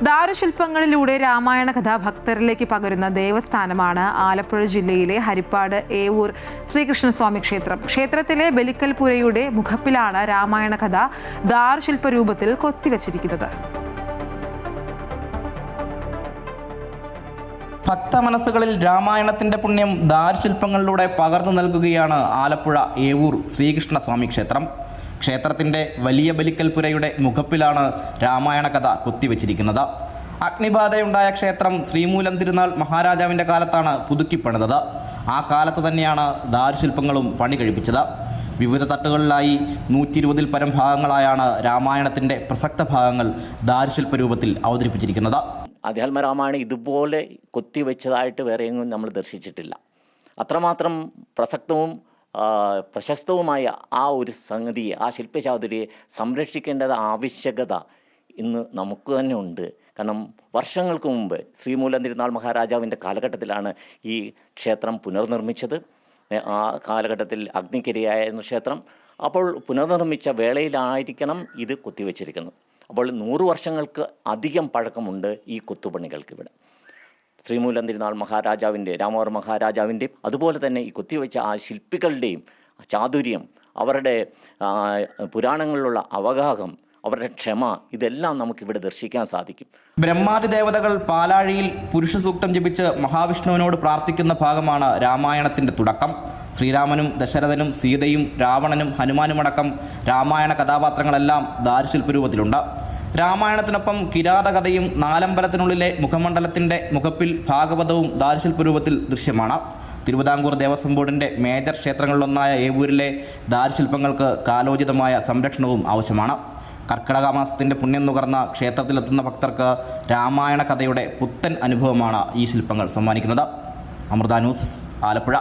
ദാരുശില്പങ്ങളിലൂടെ രാമായണ കഥ ഭക്തരിലേക്ക് പകരുന്ന ദേവസ്ഥാനമാണ് ആലപ്പുഴ ജില്ലയിലെ ഹരിപ്പാട് ഏവൂർ ശ്രീകൃഷ്ണസ്വാമി ക്ഷേത്രം. ക്ഷേത്രത്തിലെ ബലിക്കൽപുരയുടെ മുഖപ്പിലാണ് രാമായണ കഥ ദാരുശില്പ രൂപത്തിൽ കൊത്തിവച്ചിരിക്കുന്നത്. ഭക്തമനസ്സുകളിൽ രാമായണത്തിന്റെ പുണ്യം ദാരുശില്പങ്ങളിലൂടെ പകർന്നു നൽകുകയാണ് ആലപ്പുഴ ഏവൂർ ശ്രീകൃഷ്ണസ്വാമി ക്ഷേത്രം. ക്ഷേത്രത്തിൻ്റെ വലിയ ബലിക്കൽപുരയുടെ മുഖപ്പിലാണ് രാമായണ കഥ കൊത്തിവെച്ചിരിക്കുന്നത്. അഗ്നിബാധയുണ്ടായ ക്ഷേത്രം ശ്രീമൂലം തിരുനാൾ മഹാരാജാവിൻ്റെ കാലത്താണ് പുതുക്കിപ്പണിതത്. ആ കാലത്ത് തന്നെയാണ് ദാരുശില്പങ്ങളും പണി കഴിപ്പിച്ചത്. വിവിധ തട്ടുകളിലായി 120-ൽ പരം ഭാഗങ്ങളായാണ് രാമായണത്തിൻ്റെ പ്രസക്ത ഭാഗങ്ങൾ ദാരുശില്പ രൂപത്തിൽ അവതരിപ്പിച്ചിരിക്കുന്നത്. അധ്യാത്മരാമായണം ഇതുപോലെ കൊത്തിവെച്ചതായിട്ട് വേറെ എങ്ങും നമ്മൾ ദർശിച്ചിട്ടില്ല. അത്രമാത്രം പ്രസക്തവും പ്രശസ്തവുമായ ആ ഒരു സംഗതിയെ, ആ ശില്പചാതുരിയെ സംരക്ഷിക്കേണ്ടത് ആവശ്യകത ഇന്ന് നമുക്ക് തന്നെ ഉണ്ട്. കാരണം വർഷങ്ങൾക്ക് മുമ്പ് ശ്രീമൂലം തിരുനാൾ മഹാരാജാവിൻ്റെ കാലഘട്ടത്തിലാണ് ഈ ക്ഷേത്രം പുനർനിർമ്മിച്ചത്. ആ കാലഘട്ടത്തിൽ അഗ്നിക്കിരയായിരുന്നു ക്ഷേത്രം. അപ്പോൾ പുനർനിർമ്മിച്ച വേളയിലായിരിക്കണം ഇത് കൊത്തിവെച്ചിരിക്കുന്നത്. അപ്പോൾ 100 വർഷങ്ങൾക്ക് അധികം പഴക്കമുണ്ട് ഈ കൊത്തുപണികൾക്ക് ഇവിടെ. ശ്രീമൂലം തിരുനാൾ മഹാരാജാവിൻ്റെ, രാമവർമ്മ മഹാരാജാവിൻ്റെയും അതുപോലെ തന്നെ ഈ കൊത്തിവെച്ച ആ ശില്പികളുടെയും ചാതുര്യം, അവരുടെ പുരാണങ്ങളിലുള്ള അവഗാഹം, അവരുടെ ക്ഷമ, ഇതെല്ലാം നമുക്കിവിടെ ദർശിക്കാൻ സാധിക്കും. ബ്രഹ്മാദി ദേവതകൾ പാലാഴിയിൽ പുരുഷ സൂക്തം ജപിച്ച് മഹാവിഷ്ണുവിനോട് പ്രാർത്ഥിക്കുന്ന ഭാഗമാണ് രാമായണത്തിൻ്റെ തുടക്കം. ശ്രീരാമനും ദശരഥനും സീതയും രാവണനും ഹനുമാനുമടക്കം രാമായണ കഥാപാത്രങ്ങളെല്ലാം ദാരുശില്പ രൂപത്തിലുണ്ട്. രാമായണത്തിനൊപ്പം കിരാതകഥയും നാലമ്പലത്തിനുള്ളിലെ മുഖമണ്ഡലത്തിൻ്റെ മുഖപ്പിൽ ഭാഗവതവും ദാരുശില്പ രൂപത്തിൽ ദൃശ്യമാണ്. തിരുവിതാംകൂർ ദേവസ്വം ബോർഡിൻ്റെ മേജർ ക്ഷേത്രങ്ങളിലൊന്നായ ഏവൂരിലെ ദാരുശില്പങ്ങൾക്ക് കാലോചിതമായ സംരക്ഷണവും ആവശ്യമാണ്. കർക്കിടക മാസത്തിൻ്റെ പുണ്യം നുകർന്ന ക്ഷേത്രത്തിലെത്തുന്ന ഭക്തർക്ക് രാമായണ കഥയുടെ പുത്തൻ അനുഭവമാണ് ഈ ശില്പങ്ങൾ സമ്മാനിക്കുന്നത്. അമൃത ന്യൂസ്, ആലപ്പുഴ.